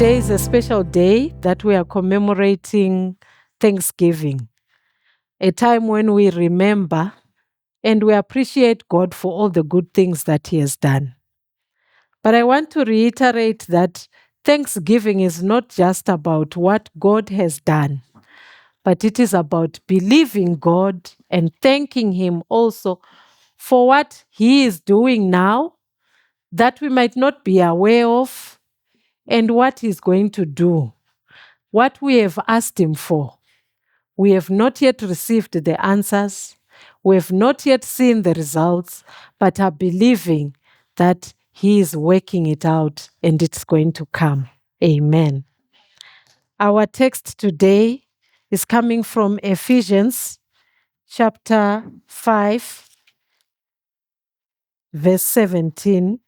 Today is a special day that we are commemorating Thanksgiving, a time when we remember and we appreciate God for all the good things that He has done. But I want to reiterate that Thanksgiving is not just about what God has done, but it is about believing God and thanking Him also for what He is doing now that we might not be aware of and what He's going to do, what we have asked Him for. We have not yet received the answers. We have not yet seen the results, but are believing that He is working it out and it's going to come. Amen. Our text today is coming from Ephesians chapter 5, verse 17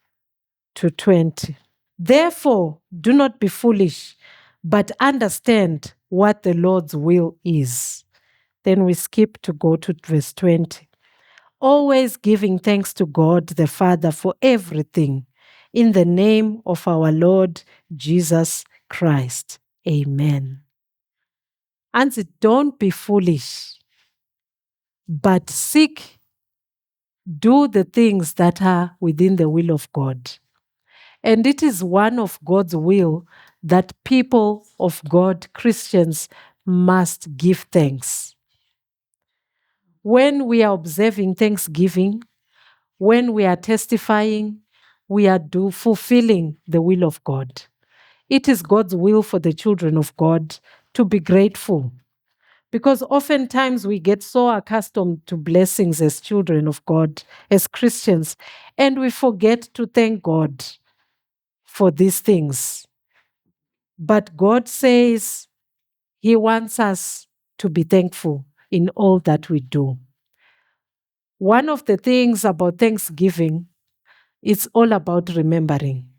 to 20. Therefore, do not be foolish, but understand what the Lord's will is. Then we skip to go to verse 20. Always giving thanks to God the Father for everything, in the name of our Lord Jesus Christ. Amen. And don't be foolish, but do the things that are within the will of God. And it is one of God's will that people of God, Christians, must give thanks. When we are observing Thanksgiving, when we are testifying, we are fulfilling the will of God. It is God's will for the children of God to be grateful. Because oftentimes we get so accustomed to blessings as children of God, as Christians, and we forget to thank God for these things. But God says He wants us to be thankful in all that we do. One of the things about Thanksgiving, it's all about remembering.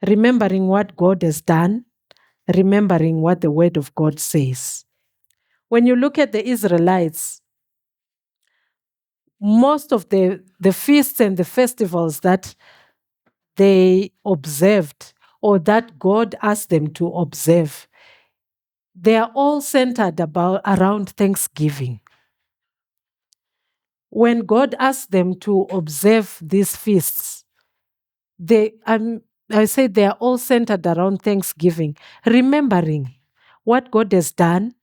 Remembering what God has done, remembering what the Word of God says. When you look at the Israelites, most of the feasts and the festivals that they observed or that God asked them to observe, they are all centered around Thanksgiving. When God asked them to observe these feasts, I say they are all centered around Thanksgiving, remembering what God has done,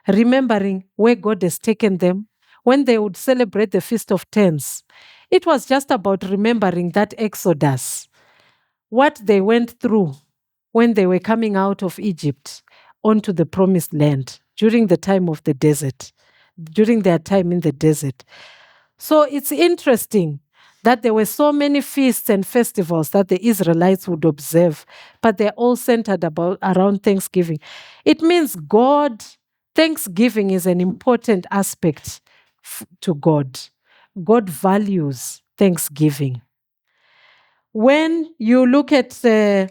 remembering where God has taken them. When they would celebrate the Feast of Tents, it was just about remembering that Exodus, what they went through when they were coming out of Egypt onto the promised land during the time of the desert, during their time in the desert. So it's interesting that there were so many feasts and festivals that the Israelites would observe, but they're all centered around Thanksgiving. It means Thanksgiving is an important aspect to God. God values Thanksgiving. When you look at the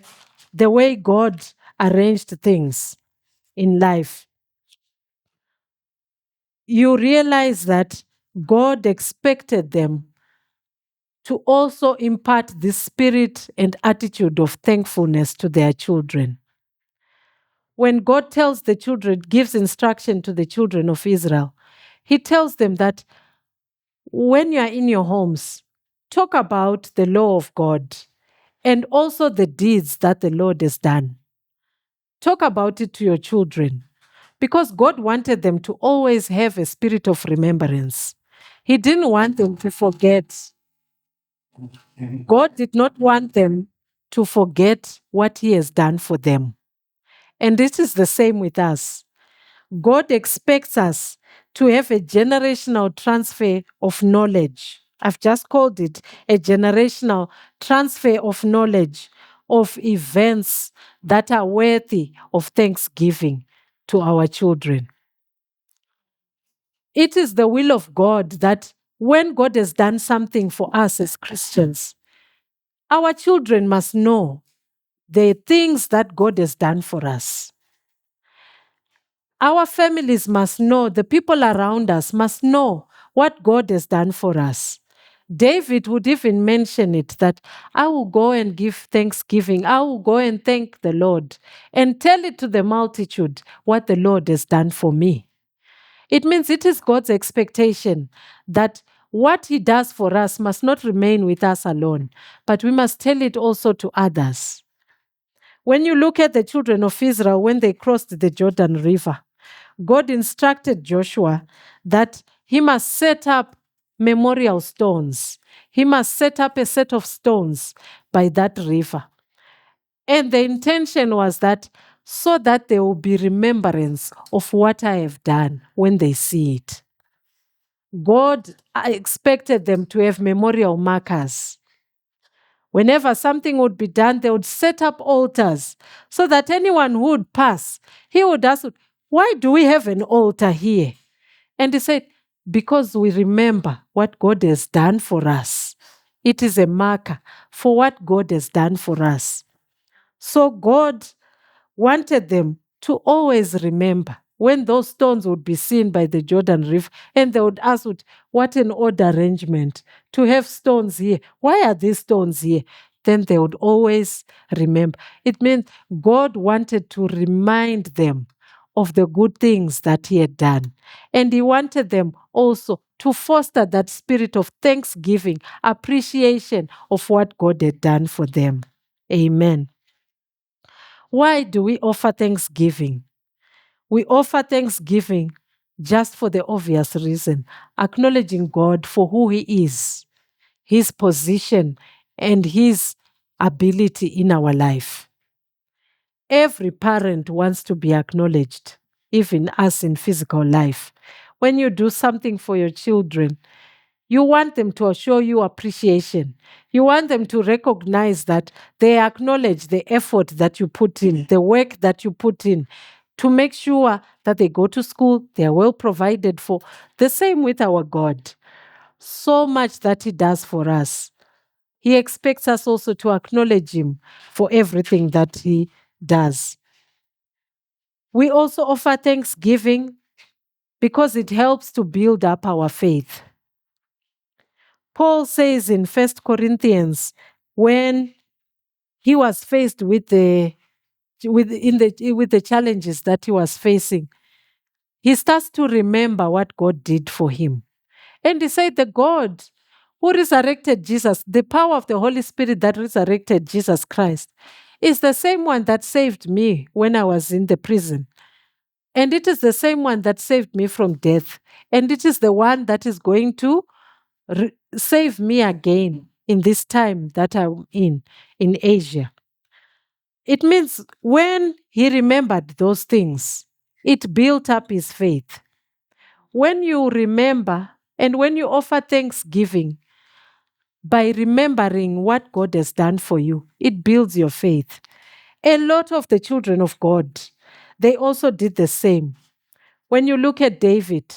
way God arranged things in life, you realize that God expected them to also impart the spirit and attitude of thankfulness to their children. When God gives instruction to the children of Israel, He tells them that when you are in your homes, talk about the law of God and also the deeds that the Lord has done. Talk about it to your children because God wanted them to always have a spirit of remembrance. He didn't want them to forget. God did not want them to forget what He has done for them. And this is the same with us. God expects us to have a generational transfer of knowledge. I've just called it a generational transfer of knowledge of events that are worthy of thanksgiving to our children. It is the will of God that when God has done something for us as Christians, our children must know the things that God has done for us. Our families must know, the people around us must know what God has done for us. David would even mention it that I will go and give thanksgiving. I will go and thank the Lord and tell it to the multitude what the Lord has done for me. It means it is God's expectation that what He does for us must not remain with us alone, but we must tell it also to others. When you look at the children of Israel when they crossed the Jordan River, God instructed Joshua that he must set up memorial stones. He must set up a set of stones by that river. And the intention was that so that there will be remembrance of what I have done when they see it. God expected them to have memorial markers. Whenever something would be done, they would set up altars so that anyone who would pass, he would ask, why do we have an altar here? And he said, because we remember what God has done for us. It is a marker for what God has done for us. So God wanted them to always remember when those stones would be seen by the Jordan River, and they would ask, what an odd arrangement to have stones here. Why are these stones here? Then they would always remember. It meant God wanted to remind them of the good things that He had done. And He wanted them also to foster that spirit of thanksgiving, appreciation of what God had done for them. Amen. Why do we offer thanksgiving? We offer thanksgiving just for the obvious reason, acknowledging God for who He is, His position, and His ability in our life. Every parent wants to be acknowledged, even us in physical life. When you do something for your children, you want them to show you appreciation. You want them to recognize that they acknowledge the effort that you put in, the work that you put in to make sure that they go to school, they are well provided for. The same with our God. So much that He does for us. He expects us also to acknowledge Him for everything that He does. We also offer thanksgiving because it helps to build up our faith. Paul says in 1 Corinthians, when he was faced with the challenges that he was facing, he starts to remember what God did for him. And he said, the God who resurrected Jesus, the power of the Holy Spirit that resurrected Jesus Christ, is the same one that saved me when I was in the prison. And it is the same one that saved me from death. And it is the one that is going to save me again in this time that I'm in Asia. It means when he remembered those things, it built up his faith. When you remember and when you offer thanksgiving by remembering what God has done for you, it builds your faith. A lot of the children of God, they also did the same. When you look at David,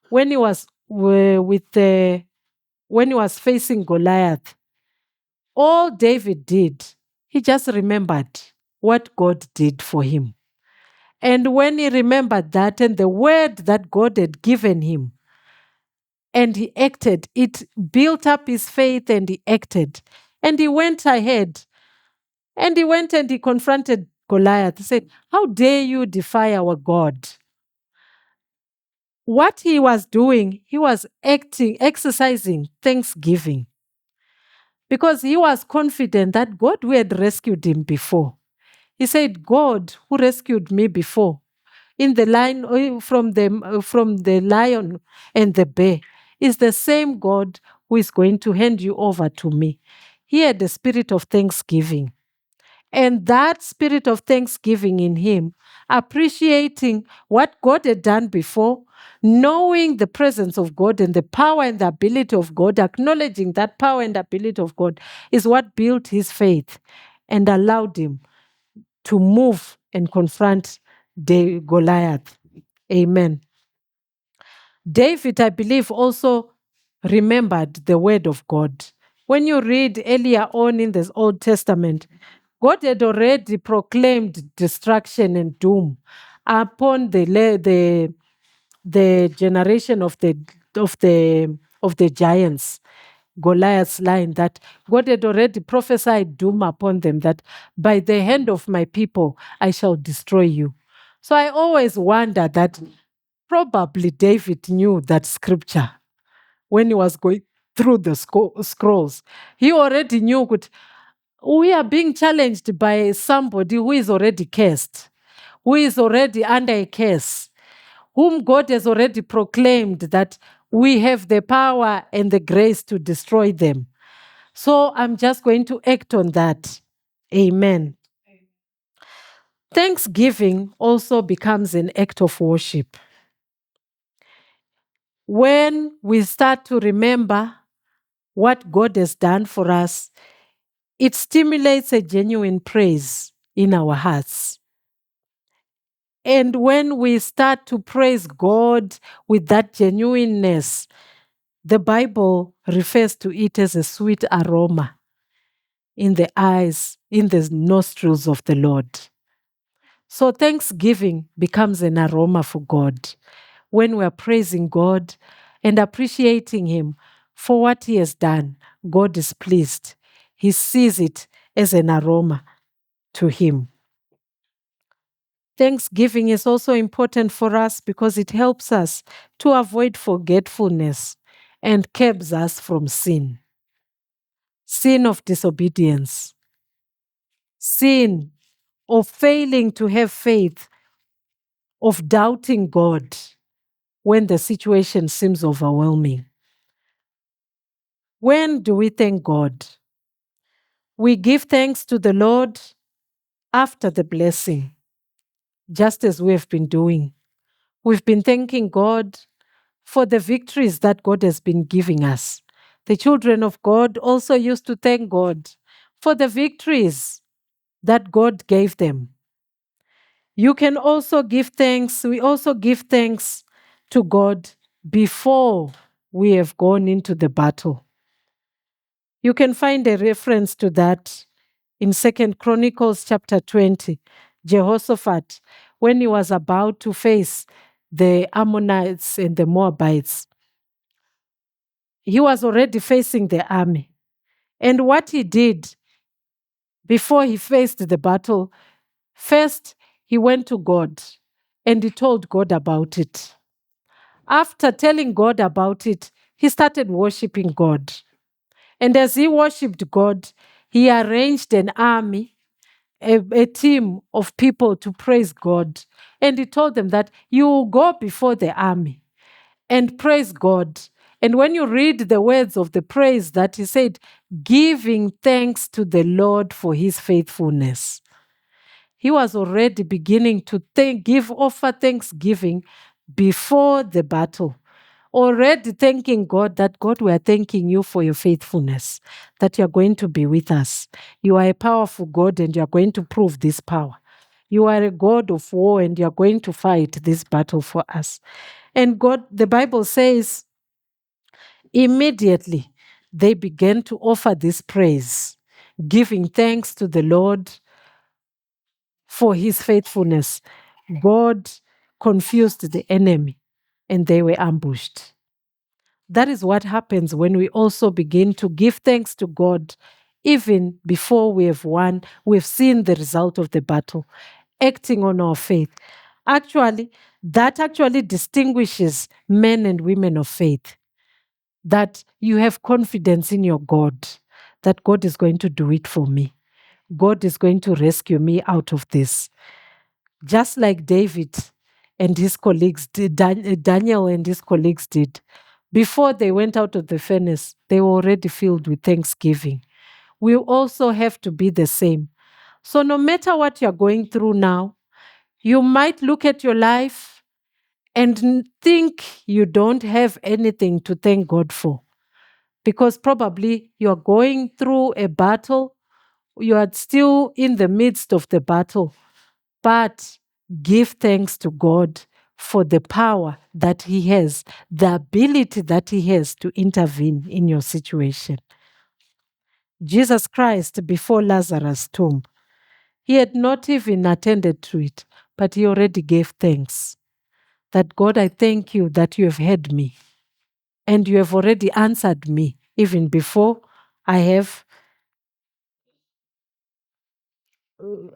when he was when he was facing Goliath, all David did, he just remembered what God did for him. And when he remembered that and the word that God had given him, and he acted, it built up his faith and he acted. And he went ahead and he went and he confronted Goliath. He said, how dare you defy our God? What he was doing, he was exercising thanksgiving. Because he was confident that God who had rescued him before. He said, God who rescued me before in the line from the lion and the bear is the same God who is going to hand you over to me. He had the spirit of thanksgiving. And that spirit of thanksgiving in him, appreciating what God had done before, knowing the presence of God and the power and the ability of God, acknowledging that power and ability of God is what built his faith and allowed him to move and confront the Goliath. Amen. David, I believe, also remembered the word of God. When you read earlier on in the Old Testament, God had already proclaimed destruction and doom upon the generation of the giants. Goliath's line that God had already prophesied doom upon them, that by the hand of my people I shall destroy you. So I always wonder that probably David knew that scripture when he was going through the scrolls. He already knew that we are being challenged by somebody who is already cursed, who is already under a curse, whom God has already proclaimed that we have the power and the grace to destroy them. So I'm just going to act on that. Amen. Thanksgiving also becomes an act of worship. When we start to remember what God has done for us, it stimulates a genuine praise in our hearts. And when we start to praise God with that genuineness, the Bible refers to it as a sweet aroma in the eyes, in the nostrils of the Lord. So thanksgiving becomes an aroma for God when we are praising God and appreciating Him for what He has done. God is pleased. He sees it as an aroma to Him. Thanksgiving is also important for us because it helps us to avoid forgetfulness and keeps us from sin. Sin of disobedience, sin of failing to have faith, of doubting God when the situation seems overwhelming. When do we thank God? We give thanks to the Lord after the blessing, just as we have been doing. We've been thanking God for the victories that God has been giving us. The children of God also used to thank God for the victories that God gave them. You can also give thanks. We also give thanks to God before we have gone into the battle. You can find a reference to that in 2 Chronicles chapter 20. Jehoshaphat, when he was about to face the Ammonites and the Moabites, he was already facing the army. And what he did before he faced the battle, first he went to God and he told God about it. After telling God about it, he started worshiping God. And as he worshiped God, he arranged an army, a team of people to praise God. And he told them that you will go before the army and praise God. And when you read the words of the praise that he said, giving thanks to the Lord for his faithfulness. He was already beginning to offer thanksgiving before the battle. Already thanking God that God, we are thanking you for your faithfulness, that you are going to be with us. You are a powerful God and you are going to prove this power. You are a God of war and you are going to fight this battle for us. And God, the Bible says, immediately they began to offer this praise, giving thanks to the Lord for his faithfulness. God confused the enemy and they were ambushed. That is what happens when we also begin to give thanks to God even before we have won, we've seen the result of the battle, acting on our faith. Actually, that actually distinguishes men and women of faith, that you have confidence in your God, that God is going to do it for me. God is going to rescue me out of this. Just like David and his colleagues did, Daniel and his colleagues did. Before they went out of the furnace, they were already filled with thanksgiving. We also have to be the same. So no matter what you're going through now, you might look at your life and think you don't have anything to thank God for, because probably you're going through a battle, you are still in the midst of the battle, but give thanks to God for the power that He has, the ability that He has to intervene in your situation. Jesus Christ, before Lazarus' tomb, He had not even attended to it, but He already gave thanks. That God, I thank you that you have heard me and you have already answered me even before I have,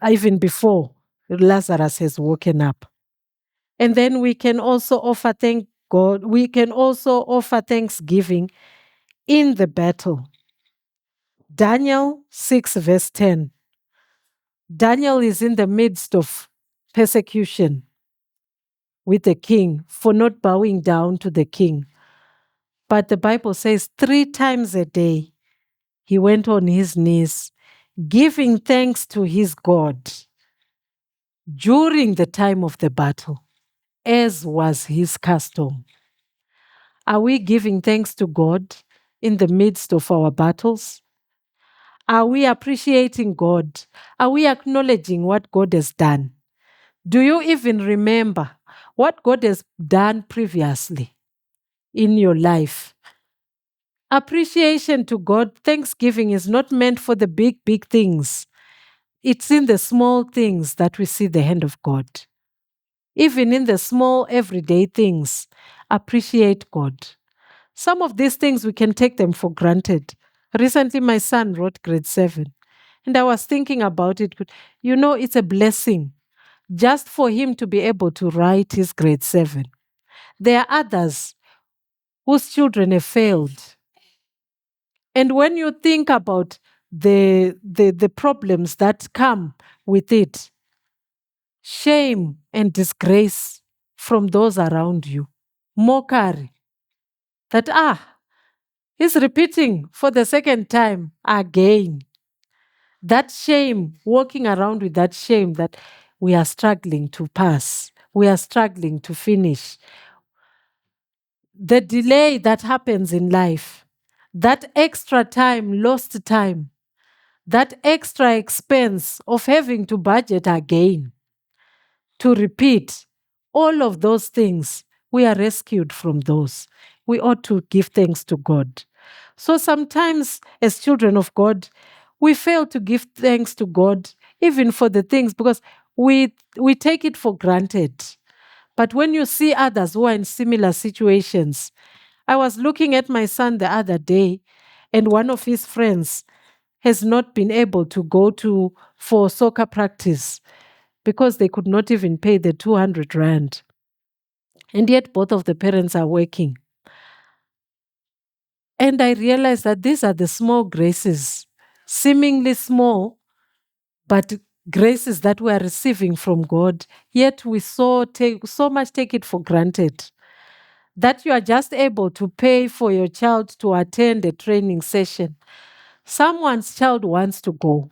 even before Lazarus has woken up. And then we can also offer thank God. We can also offer thanksgiving in the battle. Daniel 6, verse 10. Daniel is in the midst of persecution with the king for not bowing down to the king. But the Bible says 3 times a day he went on his knees, giving thanks to his God during the time of the battle, as was his custom. Are we giving thanks to God in the midst of our battles? Are we appreciating God? Are we acknowledging what God has done? Do you even remember what God has done previously in your life? Appreciation to God, thanksgiving is not meant for the big, big things. It's in the small things that we see the hand of God. Even in the small, everyday things, appreciate God. Some of these things, we can take them for granted. Recently, my son wrote grade 7, and I was thinking about it. You know, it's a blessing just for him to be able to write his grade 7. There are others whose children have failed. And when you think about the problems that come with it, shame and disgrace from those around you, mockery, that, he's repeating for the second time again. That shame, walking around with that shame that we are struggling to pass, we are struggling to finish. The delay that happens in life, that extra time, lost time, that extra expense of having to budget again, to repeat, all of those things, we are rescued from those. We ought to give thanks to God. So sometimes, as children of God, we fail to give thanks to God even for the things because we take it for granted. But when you see others who are in similar situations, I was looking at my son the other day, and one of his friends has not been able to go to for soccer practice because they could not even pay the 200 rand. And yet both of the parents are working. And I realized that these are the small graces, seemingly small, but graces that we are receiving from God. Yet we so much take it for granted. That you are just able to pay for your child to attend a training session. Someone's child wants to go.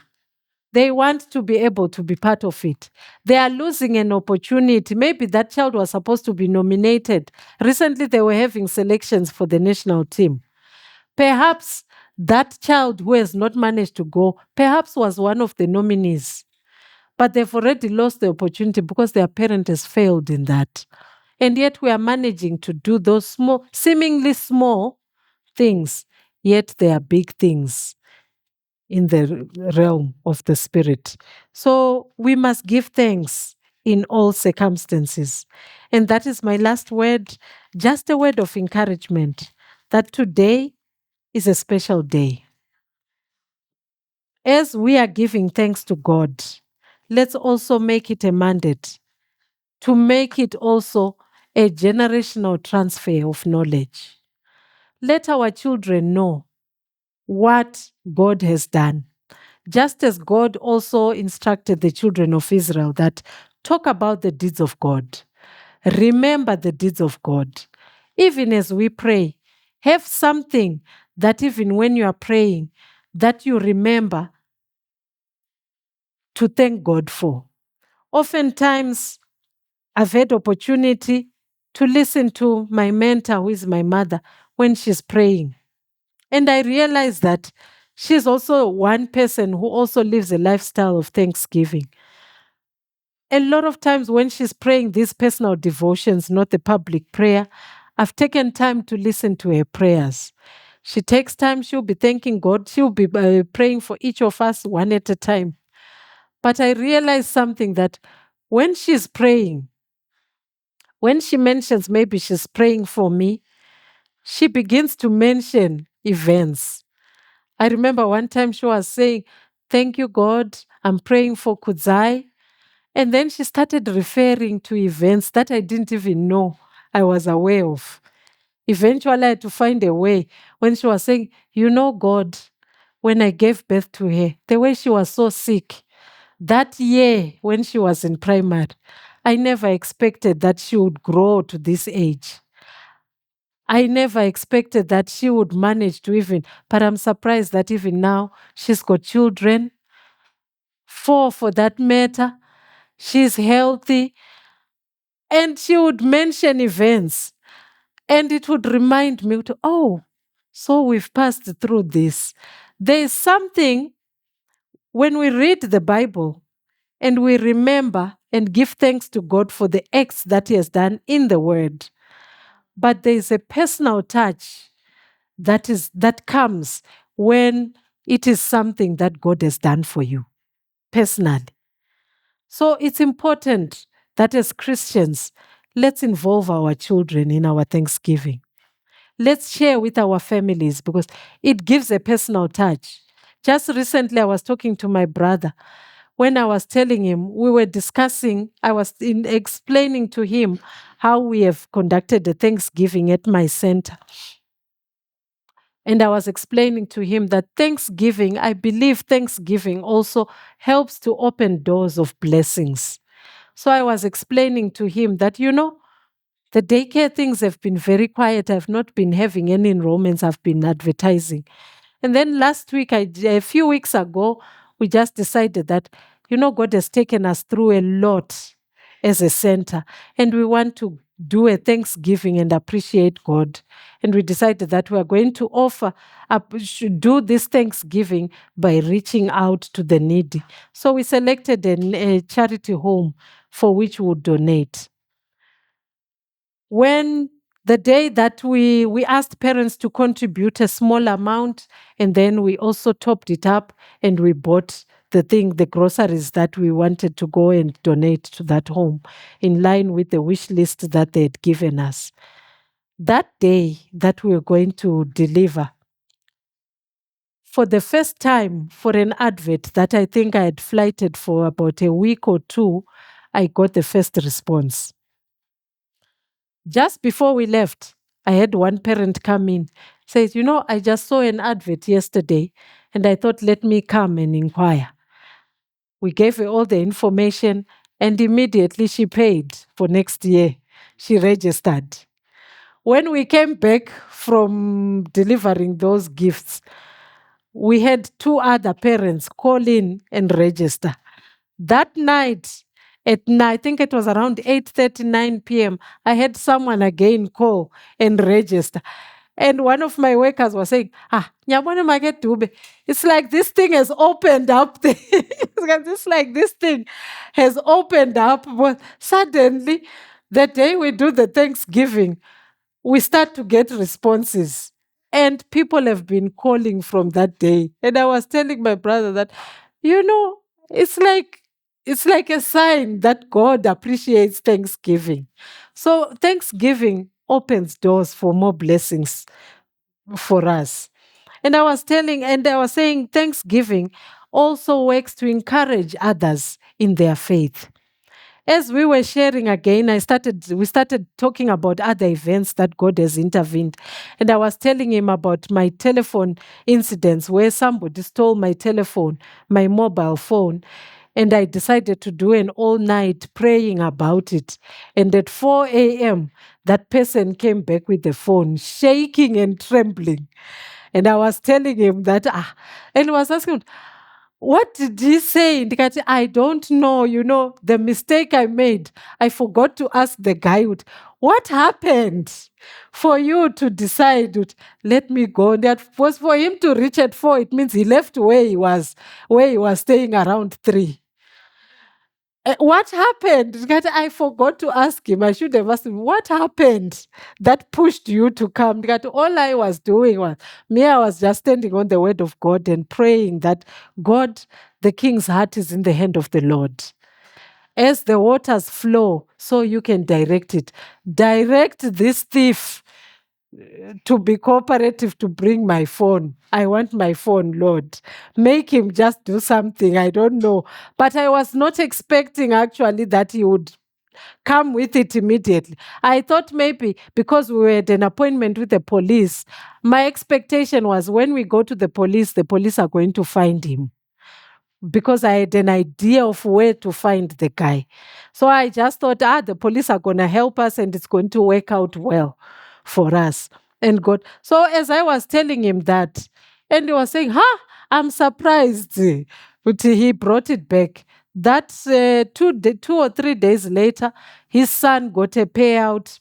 They want to be able to be part of it. They are losing an opportunity. Maybe that child was supposed to be nominated. Recently, they were having selections for the national team. Perhaps that child who has not managed to go, perhaps was one of the nominees. But they've already lost the opportunity because their parent has failed in that. And yet we are managing to do those small, seemingly small things, yet they are big things in the realm of the spirit. So we must give thanks in all circumstances. And that is my last word, just a word of encouragement that today is a special day. As we are giving thanks to God, let's also make it a mandate to make it also a generational transfer of knowledge. Let our children know what God has done. Just as God also instructed the children of Israel that talk about the deeds of God, remember the deeds of God. Even as we pray, have something that even when you are praying, that you remember to thank God for. Oftentimes, I've had opportunity to listen to my mentor, who is my mother, when she's praying. And I realize that she's also one person who also lives a lifestyle of thanksgiving. A lot of times when she's praying these personal devotions, not the public prayer, I've taken time to listen to her prayers. She takes time, she'll be thanking God, she'll be praying for each of us one at a time. But I realized something that when she's praying, when she mentions maybe she's praying for me, she begins to mention events. I remember one time she was saying, "Thank you, God. I'm praying for Kudzai." And then she started referring to events that I didn't even know I was aware of. Eventually, I had to find a way when she was saying, "You know, God, when I gave birth to her, the way she was so sick, that year when she was in primary, I never expected that she would grow to this age. I never expected that she would manage to even, but I'm surprised that even now she's got children, four for that matter. She's healthy." And she would mention events and it would remind me to, oh, so we've passed through this. There is something when we read the Bible and we remember and give thanks to God for the acts that He has done in the Word. But there is a personal touch that comes when it is something that God has done for you personally. So it's important that as Christians, let's involve our children in our Thanksgiving. Let's share with our families because it gives a personal touch. Just recently, I was talking to my brother. When I was telling him, we were discussing, explaining to him how we have conducted the Thanksgiving at my center. And I was explaining to him that Thanksgiving, I believe Thanksgiving also helps to open doors of blessings. So I was explaining to him that, the daycare things have been very quiet. I've not been having any enrollments. I've been advertising. And then last week, a few weeks ago, we just decided that, God has taken us through a lot as a center, and we want to do a Thanksgiving and appreciate God. And we decided that we are going to should do this Thanksgiving by reaching out to the needy. So we selected a charity home for which we would donate. When the day that we asked parents to contribute a small amount, and then we also topped it up and we bought the groceries that we wanted to go and donate to that home in line with the wish list that they had given us. That day that we were going to deliver, for the first time for an advert that I think I had flighted for about a week or two, I got the first response. Just before we left, I had one parent come in, says, I just saw an advert yesterday and I thought, let me come and inquire. We gave her all the information and immediately she paid for next year. She registered. When we came back from delivering those gifts, we had two other parents call in and register. That night, I think it was around 8:39 p.m., I had someone again call and register. And one of my workers was saying, Nyabone Market Dube, it's like this thing has opened up. It's like this thing has opened up. But suddenly, the day we do the Thanksgiving, we start to get responses. And people have been calling from that day. And I was telling my brother that, it's like a sign that God appreciates Thanksgiving. So Thanksgiving opens doors for more blessings for us. And I was saying Thanksgiving also works to encourage others in their faith. As we were sharing again, we started talking about other events that God has intervened. And I was telling him about my telephone incidents where somebody stole my telephone, my mobile phone. And I decided to do an all night praying about it. And at 4 a.m., that person came back with the phone, shaking and trembling. And I was telling him that, and he was asking, what did he say? Ndikati, I don't know. The mistake I made, I forgot to ask the guy, what happened for you to decide, let me go? That was for him to reach at 4. It means he left where he was staying around 3. What happened? I forgot to ask him. I should have asked him, what happened that pushed you to come? All I was doing I was just standing on the word of God and praying that God, the king's heart is in the hand of the Lord. As the waters flow, so you can direct it. Direct this thief to be cooperative to bring my phone. I want my phone, Lord. Make him just do something. I don't know. But I was not expecting actually that he would come with it immediately. I thought maybe because we had an appointment with the police, my expectation was when we go to the police are going to find him, because I had an idea of where to find the guy. So I just thought, the police are going to help us and it's going to work out well for us. And God. So as I was telling him that, and he was saying, I'm surprised. But he brought it back. That 2 or 3 days later, his son got a payout.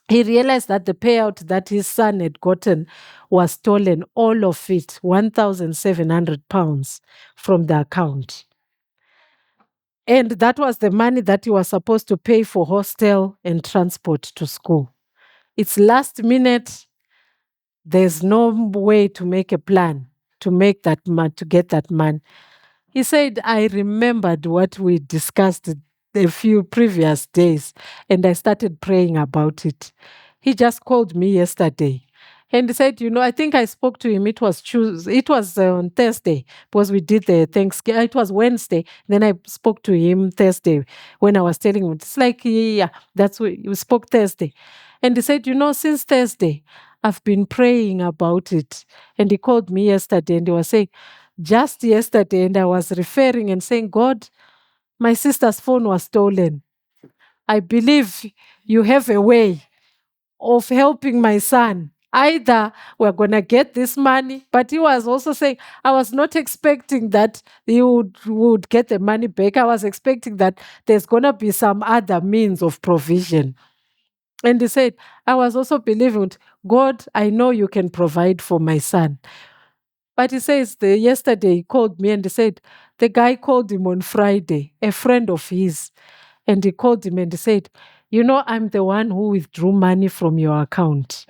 He realized that the payout that his son had gotten was stolen, all of it, £1,700 from the account. And that was the money that he was supposed to pay for hostel and transport to school. It's last minute. There's no way to make a plan to make that to get that money. He said, I remembered what we discussed a few previous days, and I started praying about it. He just called me yesterday and he said, I think I spoke to him. It was Tuesday. It was on Thursday because we did the Thanksgiving. It was Wednesday. Then I spoke to him Thursday when I was telling him. It's like, yeah, that's what we spoke Thursday. And he said, since Thursday, I've been praying about it. And he called me yesterday and he was saying, just yesterday, and I was referring and saying, God, my sister's phone was stolen. I believe you have a way of helping my son. Either we're going to get this money, but he was also saying, I was not expecting that he would get the money back. I was expecting that there's going to be some other means of provision. And he said, I was also believing, God, I know you can provide for my son. But he says, yesterday he called me and he said, the guy called him on Friday, a friend of his. And he called him and he said, I'm the one who withdrew money from your account.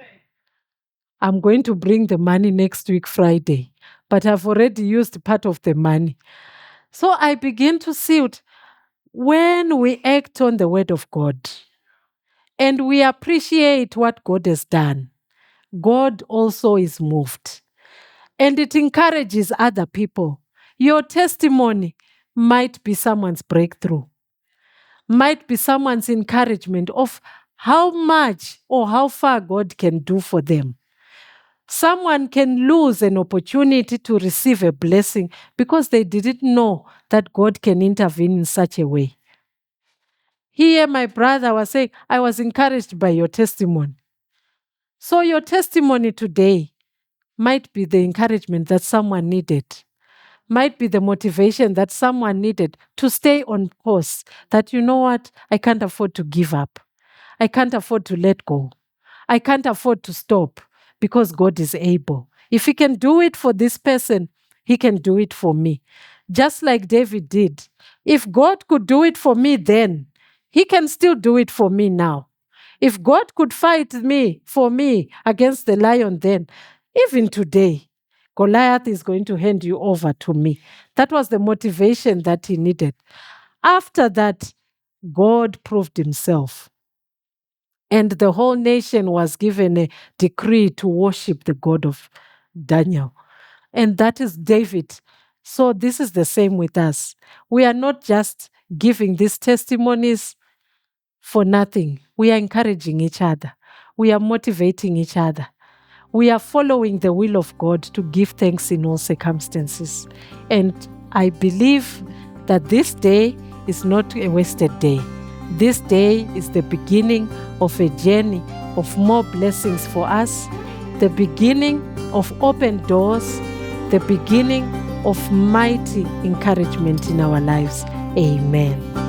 I'm going to bring the money next week, Friday. But I've already used part of the money. So I begin to see it. When we act on the word of God and we appreciate what God has done, God also is moved. And it encourages other people. Your testimony might be someone's breakthrough, might be someone's encouragement of how much or how far God can do for them. Someone can lose an opportunity to receive a blessing because they didn't know that God can intervene in such a way. Here, my brother was saying, I was encouraged by your testimony. So your testimony today might be the encouragement that someone needed, might be the motivation that someone needed to stay on course, that what, I can't afford to give up. I can't afford to let go. I can't afford to stop because God is able. If he can do it for this person, he can do it for me. Just like David did. If God could do it for me then, he can still do it for me now. If God could fight for me against the lion then, even today, Goliath is going to hand you over to me. That was the motivation that he needed. After that, God proved himself. And the whole nation was given a decree to worship the God of Daniel. And that is David. So this is the same with us. We are not just giving these testimonies for nothing. We are encouraging each other. We are motivating each other. We are following the will of God to give thanks in all circumstances. And I believe that this day is not a wasted day. This day is the beginning of a journey of more blessings for us, the beginning of open doors, the beginning of mighty encouragement in our lives. Amen.